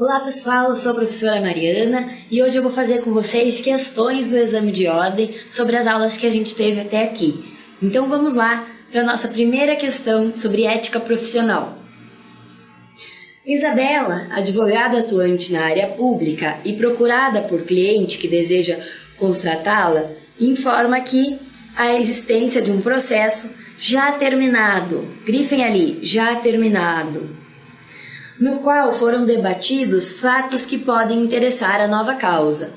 Olá pessoal, eu sou a professora Mariana e hoje eu vou fazer com vocês questões do exame de ordem sobre as aulas que a gente teve até aqui. Então vamos lá para a nossa primeira questão sobre ética profissional. Isabela, advogada atuante na área pública e procurada por cliente que deseja contratá-la, informa que a existência de um processo já terminado, grifem ali, já terminado, no qual foram debatidos fatos que podem interessar a nova causa.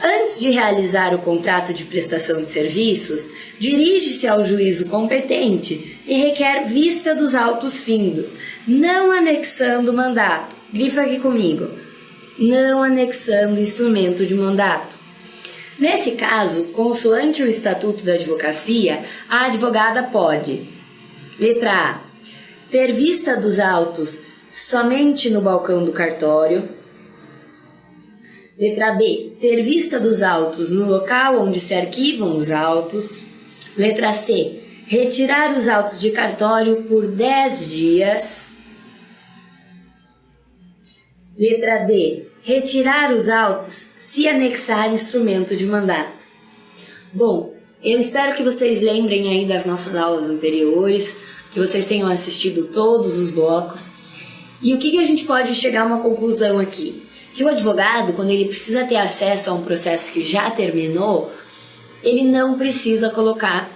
Antes de realizar o contrato de prestação de serviços, dirige-se ao juízo competente e requer vista dos autos findos, não anexando o mandato. Grifa aqui comigo. Não anexando o instrumento de mandato. Nesse caso, consoante o Estatuto da Advocacia, a advogada pode: letra A, ter vista dos autos somente no balcão do cartório. Letra B, ter vista dos autos no local onde se arquivam os autos. Letra C, retirar os autos de cartório por 10 dias. Letra D, retirar os autos se anexar instrumento de mandato. Bom, eu espero que vocês lembrem aí das nossas aulas anteriores, que vocês tenham assistido todos os blocos. E o que a gente pode chegar a uma conclusão aqui? Que o advogado, quando ele precisa ter acesso a um processo que já terminou, ele não precisa colocar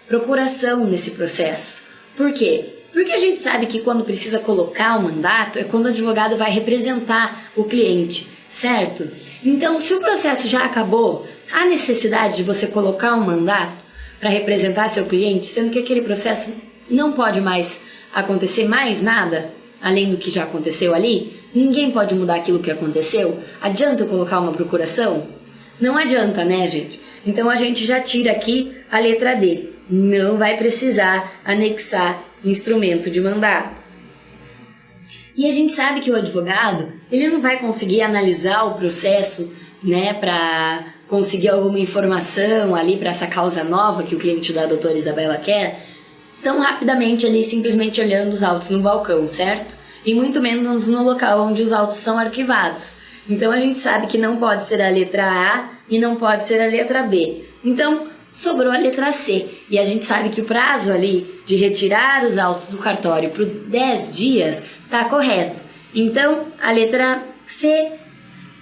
procuração nesse processo. Por quê? Porque a gente sabe que quando precisa colocar o mandato é quando o advogado vai representar o cliente, certo? Então, se o processo já acabou, há necessidade de você colocar um mandato para representar seu cliente, sendo que aquele processo não pode mais acontecer mais nada além do que já aconteceu ali? Ninguém pode mudar aquilo que aconteceu? Adianta eu colocar uma procuração? Não adianta, né, gente? Então a gente já tira aqui a letra D. Não vai precisar anexar instrumento de mandato. E a gente sabe que o advogado, ele não vai conseguir analisar o processo, né, para conseguir alguma informação ali para essa causa nova que o cliente da doutora Isabela quer, tão rapidamente ali, simplesmente olhando os autos no balcão, certo? E muito menos no local onde os autos são arquivados. Então a gente sabe que não pode ser a letra A e não pode ser a letra B. Então sobrou a letra C. E a gente sabe que o prazo ali de retirar os autos do cartório por 10 dias está correto. Então a letra C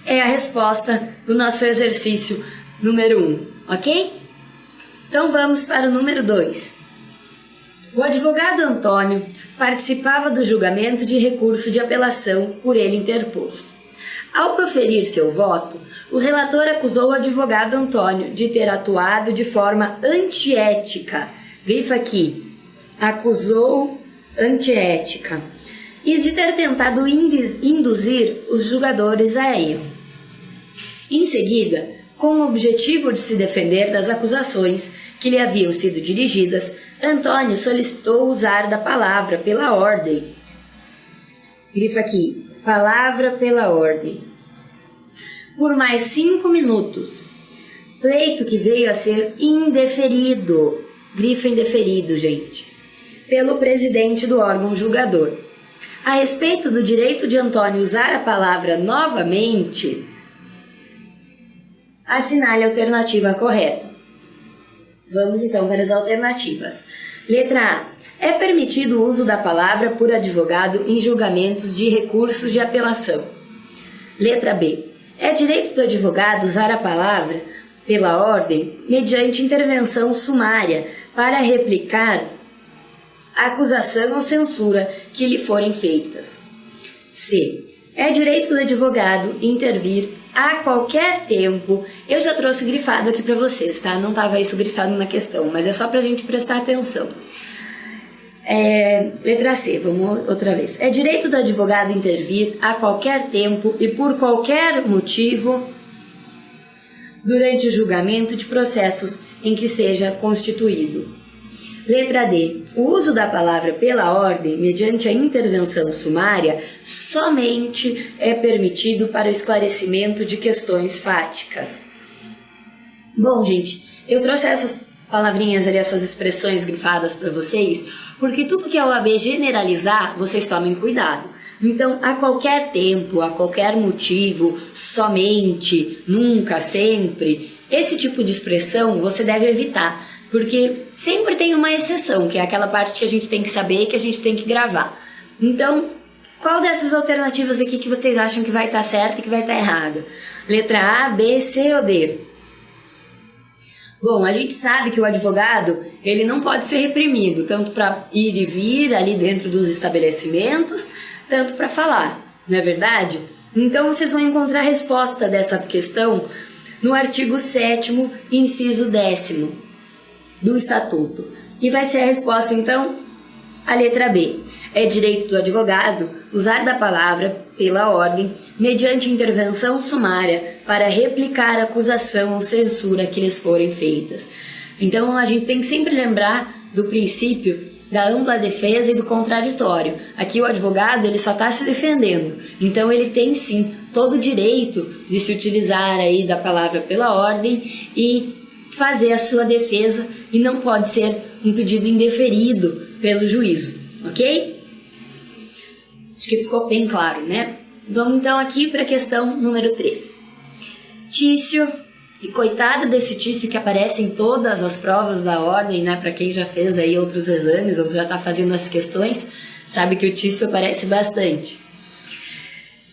é a resposta do nosso exercício número 1, ok? Então vamos para o número 2. O advogado Antônio participava do julgamento de recurso de apelação por ele interposto. Ao proferir seu voto, o relator acusou o advogado Antônio de ter atuado de forma antiética. Grifa aqui. Acusou antiética. E de ter tentado induzir os julgadores a erro. Em seguida, com o objetivo de se defender das acusações que lhe haviam sido dirigidas, Antônio solicitou usar da palavra pela ordem. Grifa aqui, palavra pela ordem. Por mais 5 minutos. Pleito que veio a ser indeferido. Grifa indeferido, gente. Pelo presidente do órgão julgador. A respeito do direito de Antônio usar a palavra novamente, assinale a alternativa correta. Vamos então para as alternativas. Letra A. É permitido o uso da palavra por advogado em julgamentos de recursos de apelação. Letra B. É direito do advogado usar a palavra pela ordem mediante intervenção sumária para replicar a acusação ou censura que lhe forem feitas. C. É direito do advogado intervir a qualquer tempo. Eu já trouxe grifado aqui para vocês, tá? Não estava isso grifado na questão, mas é só para a gente prestar atenção. Letra C, vamos outra vez. É direito do advogado intervir a qualquer tempo e por qualquer motivo durante o julgamento de processos em que seja constituído. Letra D. O uso da palavra pela ordem, mediante a intervenção sumária, somente é permitido para o esclarecimento de questões fáticas. Bom, gente, eu trouxe essas palavrinhas ali, essas expressões grifadas para vocês, porque tudo que a OAB generalizar, vocês tomem cuidado. Então, a qualquer tempo, a qualquer motivo, somente, nunca, sempre, esse tipo de expressão você deve evitar, porque sempre tem uma exceção, que é aquela parte que a gente tem que saber, que a gente tem que gravar. Então, qual dessas alternativas aqui que vocês acham que vai estar certa e que vai estar errada? Letra A, B, C ou D? Bom, a gente sabe que o advogado, ele não pode ser reprimido, tanto para ir e vir ali dentro dos estabelecimentos, tanto para falar, não é verdade? Então vocês vão encontrar a resposta dessa questão no artigo 7º, inciso 10º do Estatuto. E vai ser a resposta, então, a letra B. É direito do advogado usar da palavra, pela ordem, mediante intervenção sumária, para replicar a acusação ou censura que lhes forem feitas. Então, a gente tem que sempre lembrar do princípio da ampla defesa e do contraditório. Aqui o advogado, ele só está se defendendo. Então, ele tem, sim, todo o direito de se utilizar aí da palavra pela ordem e fazer a sua defesa, e não pode ser um pedido indeferido pelo juízo, ok? Acho que ficou bem claro, né? Vamos então aqui para a questão número 3. Tício, e coitada desse Tício que aparece em todas as provas da ordem, né? Para quem já fez aí outros exames ou já está fazendo as questões, sabe que o Tício aparece bastante.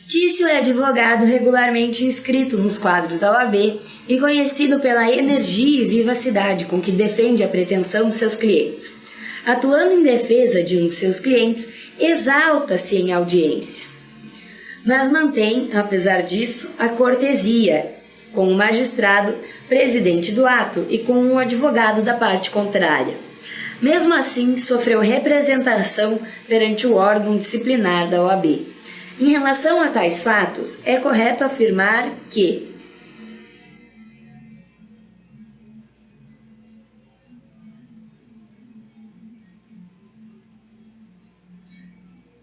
Tício é advogado regularmente inscrito nos quadros da OAB e conhecido pela energia e vivacidade com que defende a pretensão dos seus clientes. Atuando em defesa de um de seus clientes, exalta-se em audiência, mas mantém, apesar disso, a cortesia com o magistrado presidente do ato e com o advogado da parte contrária. Mesmo assim, sofreu representação perante o órgão disciplinar da OAB. Em relação a tais fatos, é correto afirmar que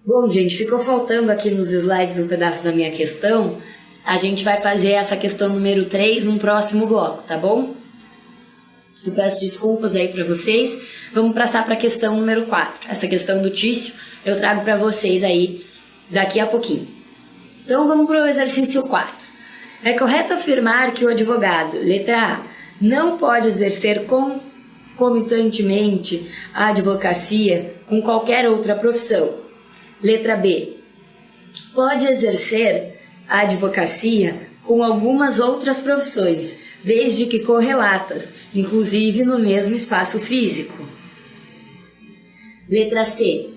Bom, gente, ficou faltando aqui nos slides um pedaço da minha questão. A gente vai fazer essa questão número 3 no próximo bloco, tá bom? Eu peço desculpas aí para vocês. Vamos passar para a questão número 4. Essa questão do Tício eu trago para vocês aí daqui a pouquinho. Então vamos para o exercício 4. É correto afirmar que o advogado, letra A, não pode exercer concomitantemente a advocacia com qualquer outra profissão. Letra B. Pode exercer a advocacia com algumas outras profissões, desde que correlatas, inclusive no mesmo espaço físico. Letra C.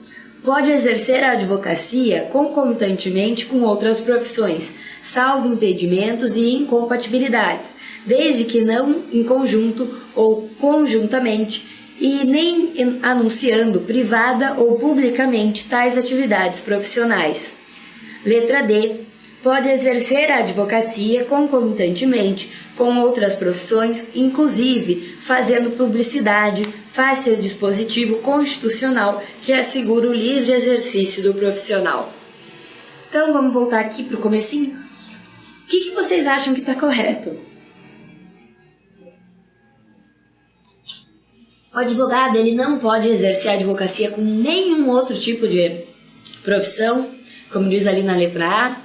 Pode exercer a advocacia concomitantemente com outras profissões, salvo impedimentos e incompatibilidades, desde que não em conjunto ou conjuntamente, e nem anunciando privada ou publicamente tais atividades profissionais. Letra D. Pode exercer a advocacia concomitantemente com outras profissões, inclusive fazendo publicidade face ao dispositivo constitucional que assegura o livre exercício do profissional. Então vamos voltar aqui para o comecinho. O que vocês acham que está correto? O advogado, ele não pode exercer a advocacia com nenhum outro tipo de profissão, como diz ali na letra A.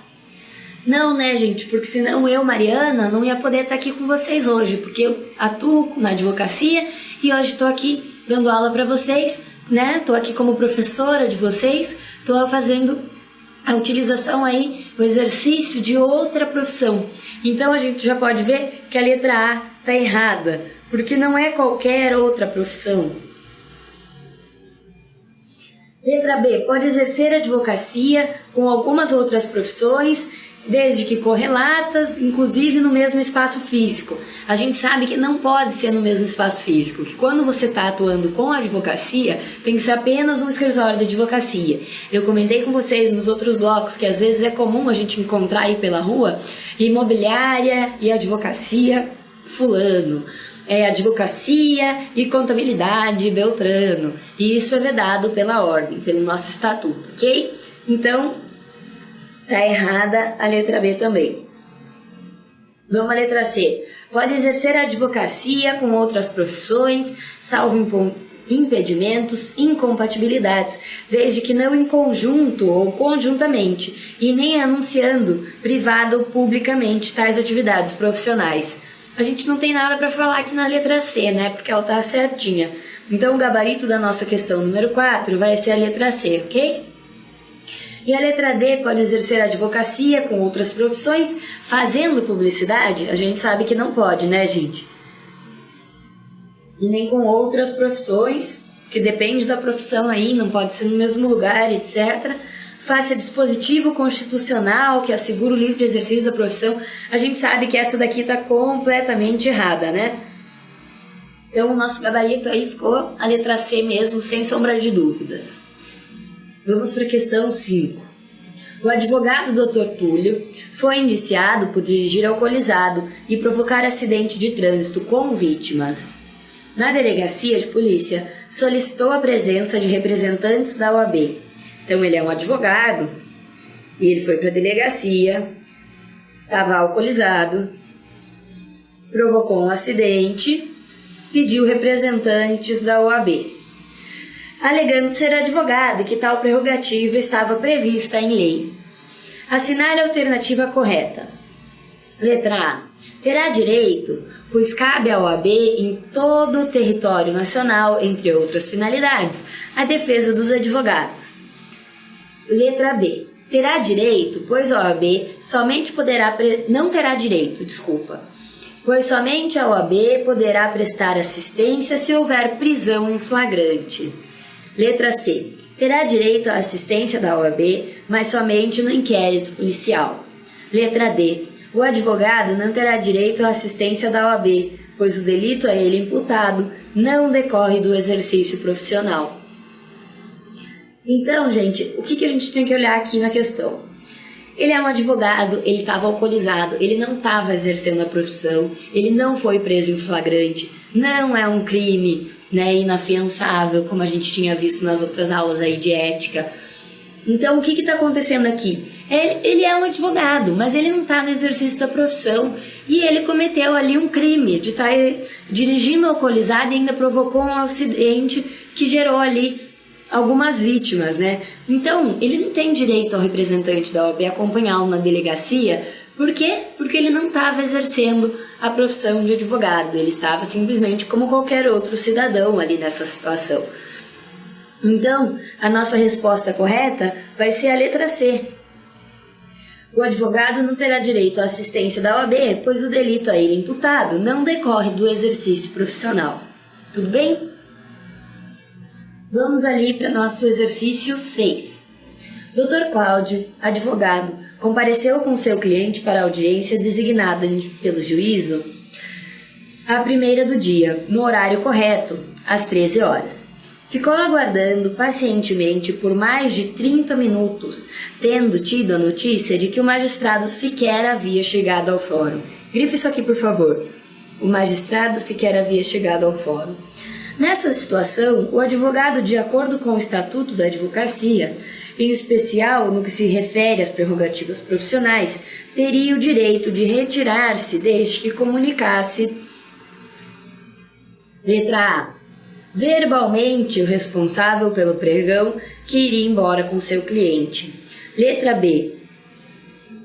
Não, né, gente? Porque senão eu, Mariana, não ia poder estar aqui com vocês hoje, porque eu atuo na advocacia e hoje estou aqui dando aula para vocês, né? Estou aqui como professora de vocês, estou fazendo a utilização aí, o exercício de outra profissão. Então a gente já pode ver que a letra A está errada, porque não é qualquer outra profissão. Letra B. Pode exercer advocacia com algumas outras profissões, desde que correlatas, inclusive no mesmo espaço físico. A gente sabe que não pode ser no mesmo espaço físico, que quando você está atuando com a advocacia, tem que ser apenas um escritório de advocacia. Eu comentei com vocês nos outros blocos que às vezes é comum a gente encontrar aí pela rua imobiliária e advocacia fulano, advocacia e contabilidade Beltrano, e isso é vedado pela ordem, pelo nosso estatuto, ok? Então, tá errada a letra B também. Vamos à letra C. Pode exercer a advocacia com outras profissões, salvo impedimentos, incompatibilidades, desde que não em conjunto ou conjuntamente, e nem anunciando privada ou publicamente tais atividades profissionais. A gente não tem nada para falar aqui na letra C, né? Porque ela tá certinha. Então o gabarito da nossa questão número 4 vai ser a letra C, ok? E a letra D pode exercer advocacia com outras profissões, fazendo publicidade? A gente sabe que não pode, né, gente? E nem com outras profissões, que depende da profissão aí, não pode ser no mesmo lugar, etc. Faça dispositivo constitucional que assegura o livre exercício da profissão. A gente sabe que essa daqui está completamente errada, né? Então o nosso gabarito aí ficou a letra C mesmo, sem sombra de dúvidas. Vamos para a questão 5. O advogado Dr. Túlio foi indiciado por dirigir alcoolizado e provocar acidente de trânsito com vítimas. Na delegacia de polícia, solicitou a presença de representantes da OAB. Então ele é um advogado e ele foi para a delegacia, estava alcoolizado, provocou um acidente, pediu representantes da OAB, alegando ser advogado e que tal prerrogativa estava prevista em lei. Assinale a alternativa correta. Letra A. Terá direito, pois cabe à OAB em todo o território nacional, entre outras finalidades, a defesa dos advogados. Letra B. Terá direito, pois a OAB somente não terá direito, pois somente a OAB poderá prestar assistência se houver prisão em flagrante. Letra C. Terá direito à assistência da OAB, mas somente no inquérito policial. Letra D. O advogado não terá direito à assistência da OAB, pois o delito a ele imputado não decorre do exercício profissional. Então, gente, o que a gente tem que olhar aqui na questão? Ele é um advogado, ele estava alcoolizado, ele não estava exercendo a profissão, ele não foi preso em flagrante, não é um crime, né, inafiançável, como a gente tinha visto nas outras aulas aí de ética. Então, o que está acontecendo aqui? Ele é um advogado, mas ele não está no exercício da profissão e ele cometeu ali um crime de estar dirigindo alcoolizado e ainda provocou um acidente que gerou ali algumas vítimas, né? Então, ele não tem direito ao representante da OAB acompanhá-lo na delegacia. Por quê? Porque ele não estava exercendo a profissão de advogado, ele estava simplesmente como qualquer outro cidadão ali nessa situação. Então, a nossa resposta correta vai ser a letra C. O advogado não terá direito à assistência da OAB, pois o delito a ele imputado não decorre do exercício profissional. Tudo bem? Vamos ali para nosso exercício 6. Dr. Cláudio, advogado, compareceu com seu cliente para a audiência designada pelo juízo a primeira do dia, no horário correto, às 13 horas. Ficou aguardando pacientemente por mais de 30 minutos, tendo tido a notícia de que o magistrado sequer havia chegado ao fórum. Grife isso aqui, por favor. O magistrado sequer havia chegado ao fórum. Nessa situação, o advogado, de acordo com o Estatuto da Advocacia, em especial no que se refere às prerrogativas profissionais, teria o direito de retirar-se desde que comunicasse. Letra A. Verbalmente o responsável pelo pregão que iria embora com seu cliente. Letra B.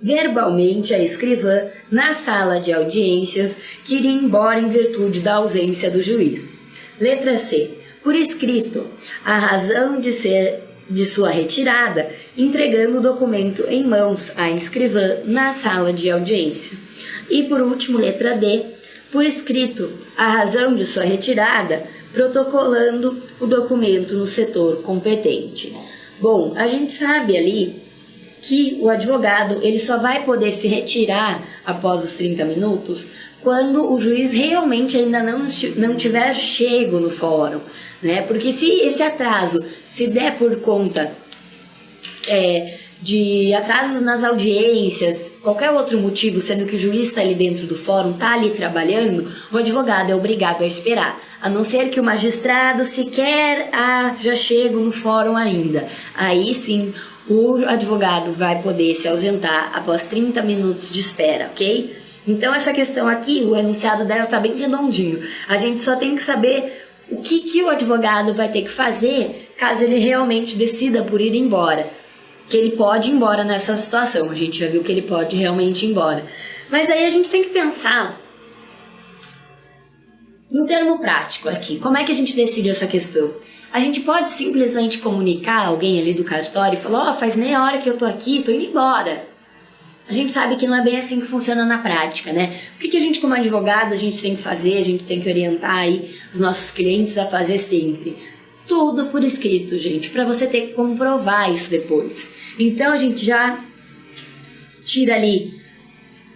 Verbalmente a escrivã na sala de audiências que iria embora em virtude da ausência do juiz. Letra C. Por escrito, a razão de sua retirada, entregando o documento em mãos à escrivã na sala de audiência. E por último, letra D. Por escrito, a razão de sua retirada, protocolando o documento no setor competente. Bom, a gente sabe ali que o advogado ele só vai poder se retirar após os 30 minutos quando o juiz realmente ainda não tiver chego no fórum, né? Porque se esse atraso se der por conta de atrasos nas audiências, qualquer outro motivo, sendo que o juiz está ali dentro do fórum, está ali trabalhando, o advogado é obrigado a esperar, a não ser que o magistrado sequer já chego no fórum ainda. Aí sim, o advogado vai poder se ausentar após 30 minutos de espera, ok? Então essa questão aqui, o enunciado dela está bem redondinho. A gente só tem que saber o que o advogado vai ter que fazer caso ele realmente decida por ir embora. Que ele pode ir embora nessa situação, a gente já viu que ele pode realmente ir embora. Mas aí a gente tem que pensar no termo prático aqui. Como é que a gente decide essa questão? A gente pode simplesmente comunicar alguém ali do cartório e falar, faz meia hora que eu tô aqui, tô indo embora. A gente sabe que não é bem assim que funciona na prática, né? O que a gente, como advogado, a gente tem que fazer, a gente tem que orientar aí os nossos clientes a fazer sempre? Tudo por escrito, gente, para você ter que comprovar isso depois. Então, a gente já tira ali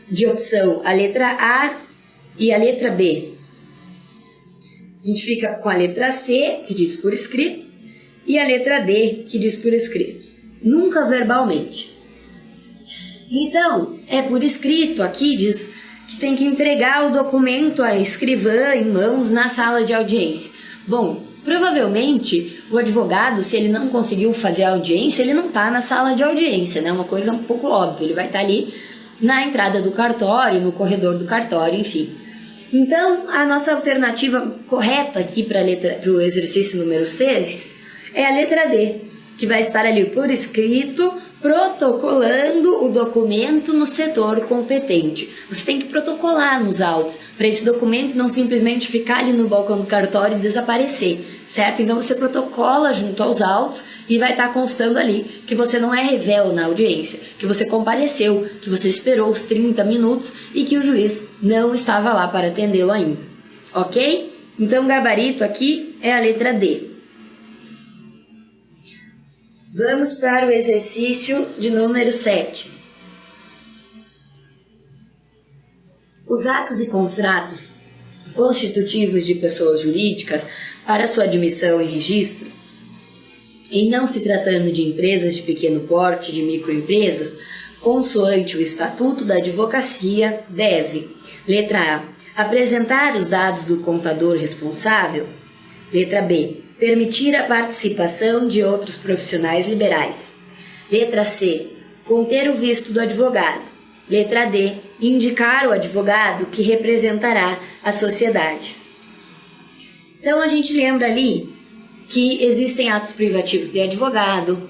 de opção a letra A e a letra B. A gente fica com a letra C, que diz por escrito, e a letra D, que diz por escrito. Nunca verbalmente. Então, é por escrito, aqui diz que tem que entregar o documento à escrivã em mãos na sala de audiência. Bom, provavelmente o advogado, se ele não conseguiu fazer a audiência, ele não está na sala de audiência, né? Uma coisa um pouco óbvia, ele vai estar ali na entrada do cartório, no corredor do cartório, enfim. Então, a nossa alternativa correta aqui para o exercício número 6 é a letra D, que vai estar ali por escrito, protocolando o documento no setor competente. Você tem que protocolar nos autos, para esse documento não simplesmente ficar ali no balcão do cartório e desaparecer, certo? Então você protocola junto aos autos e vai estar constando ali que você não é revel na audiência, que você compareceu, que você esperou os 30 minutos e que o juiz não estava lá para atendê-lo ainda, ok? Então o gabarito aqui é a letra D. Vamos para o exercício de número 7. Os atos e contratos constitutivos de pessoas jurídicas para sua admissão em registro, em não se tratando de empresas de pequeno porte, de microempresas, consoante o Estatuto da Advocacia, deve, letra A, apresentar os dados do contador responsável, letra B, permitir a participação de outros profissionais liberais. Letra C, conter o visto do advogado. Letra D, indicar o advogado que representará a sociedade. Então a gente lembra ali que existem atos privativos de advogado,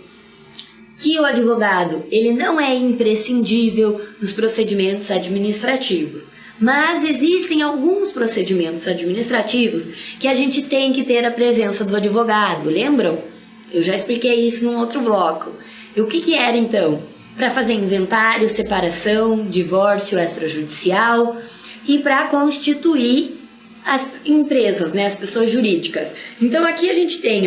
que o advogado ele não é imprescindível nos procedimentos administrativos. Mas existem alguns procedimentos administrativos que a gente tem que ter a presença do advogado, lembram? Eu já expliquei isso num outro bloco. E o que era então? Para fazer inventário, separação, divórcio extrajudicial e para constituir as empresas, né, as pessoas jurídicas. Então aqui a gente tem,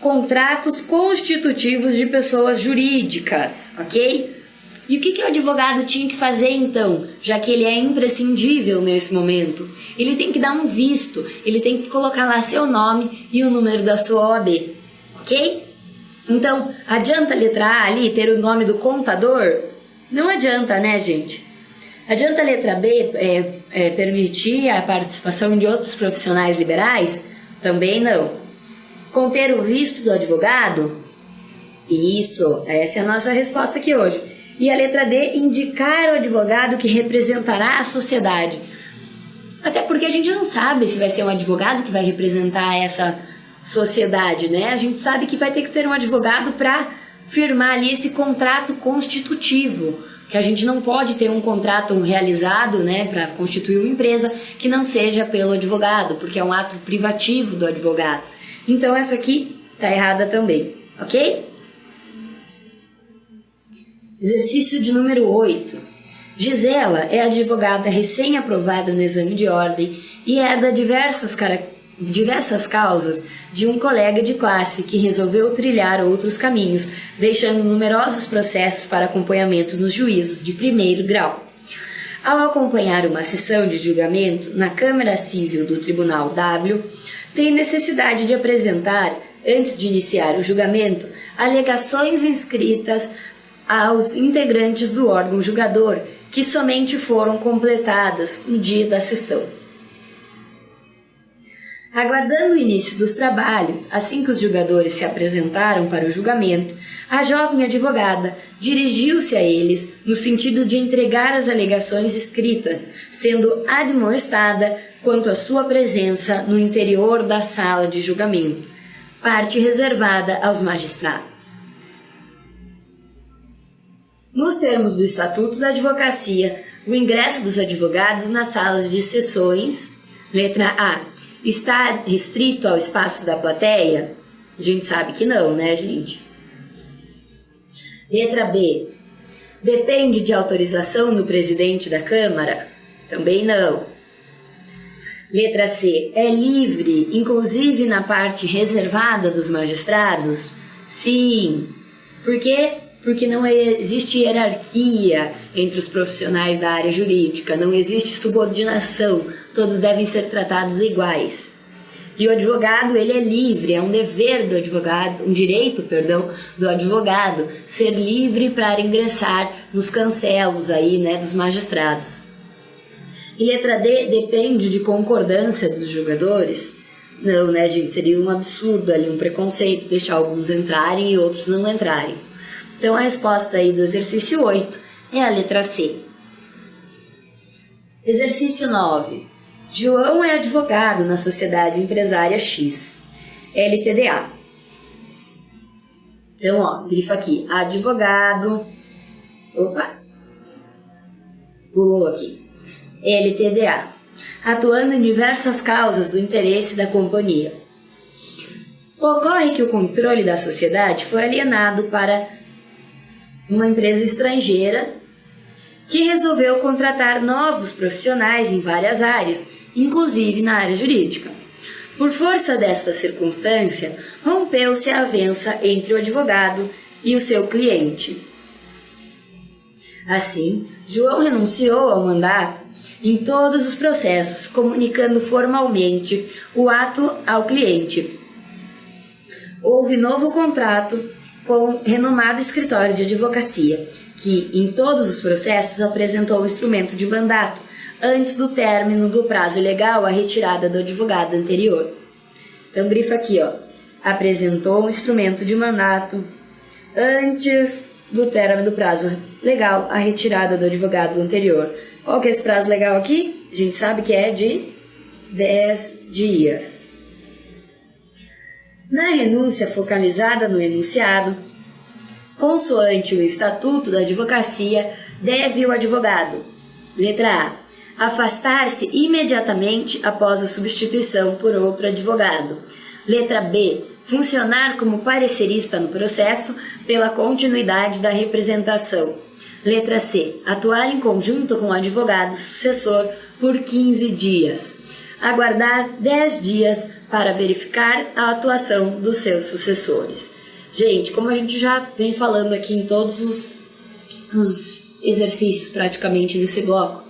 contratos constitutivos de pessoas jurídicas, ok? E o que o advogado tinha que fazer então, já que ele é imprescindível nesse momento? Ele tem que dar um visto, ele tem que colocar lá seu nome e o número da sua OAB, ok? Então, adianta a letra A ali ter o nome do contador? Não adianta, né, gente? Adianta a letra B permitir a participação de outros profissionais liberais? Também não. Conter o visto do advogado? Isso, essa é a nossa resposta aqui hoje. E a letra D, indicar o advogado que representará a sociedade. Até porque a gente não sabe se vai ser um advogado que vai representar essa sociedade, né? A gente sabe que vai ter que ter um advogado para firmar ali esse contrato constitutivo, que a gente não pode ter um contrato realizado, né, para constituir uma empresa que não seja pelo advogado, porque é um ato privativo do advogado. Então essa aqui tá errada também, ok? Exercício de número 8. Gisela é advogada recém-aprovada no exame de ordem e herda diversas causas de um colega de classe que resolveu trilhar outros caminhos, deixando numerosos processos para acompanhamento nos juízos de primeiro grau. Ao acompanhar uma sessão de julgamento na Câmara Civil do Tribunal W, tem necessidade de apresentar, antes de iniciar o julgamento, alegações inscritas aos integrantes do órgão julgador, que somente foram completadas no dia da sessão. Aguardando o início dos trabalhos, assim que os julgadores se apresentaram para o julgamento, a jovem advogada dirigiu-se a eles no sentido de entregar as alegações escritas, sendo admoestada quanto à sua presença no interior da sala de julgamento, parte reservada aos magistrados. Nos termos do Estatuto da Advocacia, o ingresso dos advogados nas salas de sessões, letra A, está restrito ao espaço da plateia? A gente sabe que não, né, gente? Letra B, depende de autorização do presidente da Câmara? Também não. Letra C, é livre, inclusive na parte reservada dos magistrados? Sim. Por quê? Porque não existe hierarquia entre os profissionais da área jurídica, não existe subordinação, todos devem ser tratados iguais. E o advogado, ele é livre, é um dever do advogado, um direito, do advogado, ser livre para ingressar nos cancelos aí, né, dos magistrados. E letra D, depende de concordância dos julgadores? Não, né, gente, seria um absurdo ali, um preconceito deixar alguns entrarem e outros não entrarem. Então a resposta aí do exercício 8 é a letra C. Exercício 9. João é advogado na Sociedade Empresária X, LTDA. Então, ó, grifa aqui, advogado, pulou aqui, LTDA, atuando em diversas causas do interesse da companhia. Ocorre que o controle da sociedade foi alienado para uma empresa estrangeira que resolveu contratar novos profissionais em várias áreas, inclusive na área jurídica. Por força desta circunstância, rompeu-se a avença entre o advogado e o seu cliente. Assim, João renunciou ao mandato em todos os processos, comunicando formalmente o ato ao cliente. Houve novo contrato com renomado escritório de advocacia, que, em todos os processos, apresentou o instrumento de mandato, antes do término do prazo legal à retirada do advogado anterior. Então, grifa aqui, ó, apresentou um instrumento de mandato antes do término do prazo legal à retirada do advogado anterior. Qual que é esse prazo legal aqui? A gente sabe que é de 10 dias. Na renúncia focalizada no enunciado, consoante o Estatuto da Advocacia, deve o advogado, letra A, afastar-se imediatamente após a substituição por outro advogado. Letra B, funcionar como parecerista no processo pela continuidade da representação. Letra C, atuar em conjunto com o advogado sucessor por 15 dias. Aguardar 10 dias para verificar a atuação dos seus sucessores. Gente, como a gente já vem falando aqui em todos os exercícios praticamente desse bloco,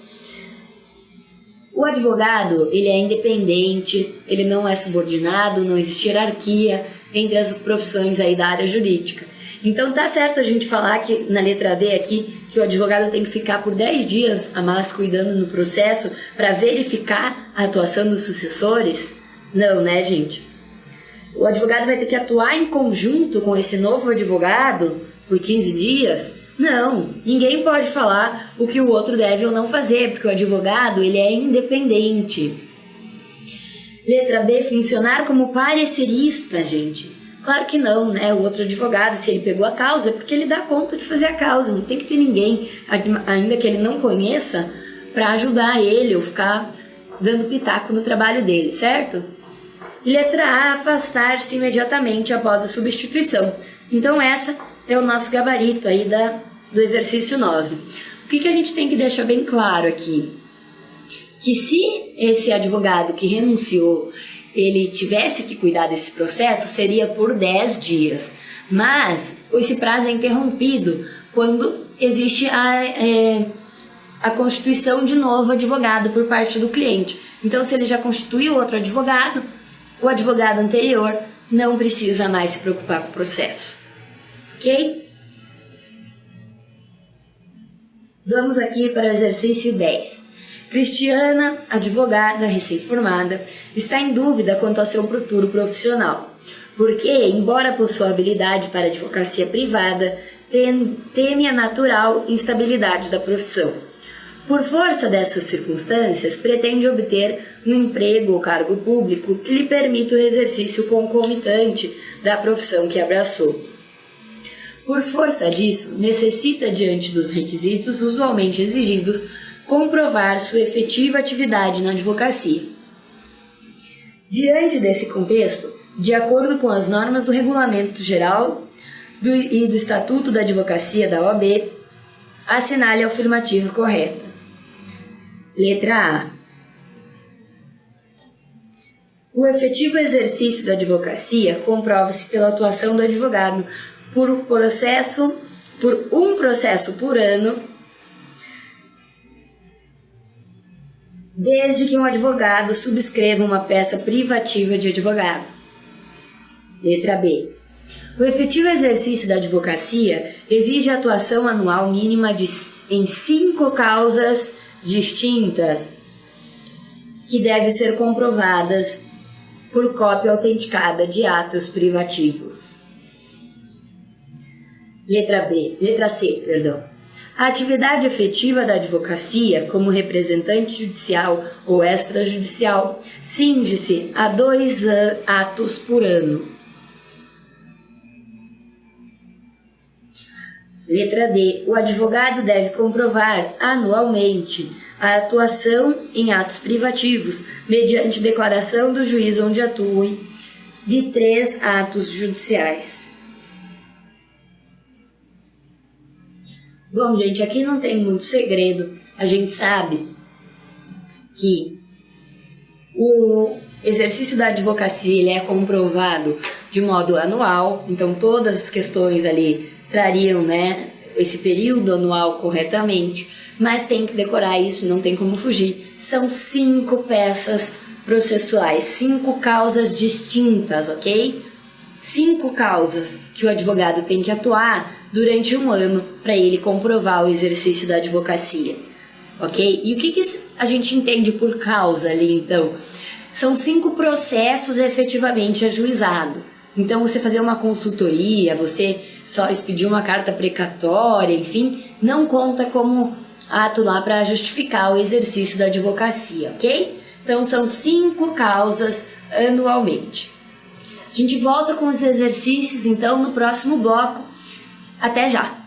o advogado, ele é independente, ele não é subordinado, não existe hierarquia entre as profissões aí da área jurídica. Então tá certo a gente falar que na letra D aqui, que o advogado tem que ficar por 10 dias a mais cuidando no processo para verificar a atuação dos sucessores? Não, né, gente? O advogado vai ter que atuar em conjunto com esse novo advogado por 15 dias? Não, ninguém pode falar o que o outro deve ou não fazer, porque o advogado, ele é independente. Letra B, funcionar como parecerista, gente. Claro que não, né? O outro advogado, se ele pegou a causa, é porque ele dá conta de fazer a causa. Não tem que ter ninguém, ainda que ele não conheça, para ajudar ele ou ficar dando pitaco no trabalho dele, certo? E letra A, afastar-se imediatamente após a substituição. Então essa é o nosso gabarito aí do exercício 9. O que a gente tem que deixar bem claro aqui? Que se esse advogado que renunciou, ele tivesse que cuidar desse processo, seria por 10 dias. Mas esse prazo é interrompido quando existe a constituição de novo advogado por parte do cliente. Então, se ele já constituiu outro advogado, o advogado anterior não precisa mais se preocupar com o processo. Ok? Vamos aqui para o exercício 10. Cristiana, advogada recém-formada, está em dúvida quanto ao seu futuro profissional, porque, embora possua habilidade para advocacia privada, teme a natural instabilidade da profissão. Por força dessas circunstâncias, pretende obter um emprego ou cargo público que lhe permita o exercício concomitante da profissão que abraçou. Por força disso, necessita, diante dos requisitos usualmente exigidos, comprovar sua efetiva atividade na advocacia. Diante desse contexto, de acordo com as normas do Regulamento Geral e do Estatuto da Advocacia da OAB, assinale a afirmativa correta. Letra A. O efetivo exercício da advocacia comprova-se pela atuação do advogado por um processo por ano, desde que um advogado subscreva uma peça privativa de advogado. Letra B. O efetivo exercício da advocacia exige a atuação anual mínima em 5 causas distintas, que devem ser comprovadas por cópia autenticada de atos privativos. Letra C. A atividade efetiva da advocacia como representante judicial ou extrajudicial cinge-se a 2 atos por ano. Letra D. O advogado deve comprovar anualmente a atuação em atos privativos, mediante declaração do juiz onde atue, de 3 atos judiciais. Bom, gente, aqui não tem muito segredo. A gente sabe que o exercício da advocacia ele é comprovado de modo anual, então todas as questões ali trariam, né, esse período anual corretamente, mas tem que decorar isso, não tem como fugir. São 5 peças processuais, 5 causas distintas, ok? 5 causas que o advogado tem que atuar durante um ano para ele comprovar o exercício da advocacia, ok? E o que a gente entende por causa ali, então? São 5 processos efetivamente ajuizados. Então, você fazer uma consultoria, você só expedir uma carta precatória, enfim, não conta como ato lá para justificar o exercício da advocacia, ok? Então, são 5 causas anualmente. A gente volta com os exercícios, então, no próximo bloco. Até já!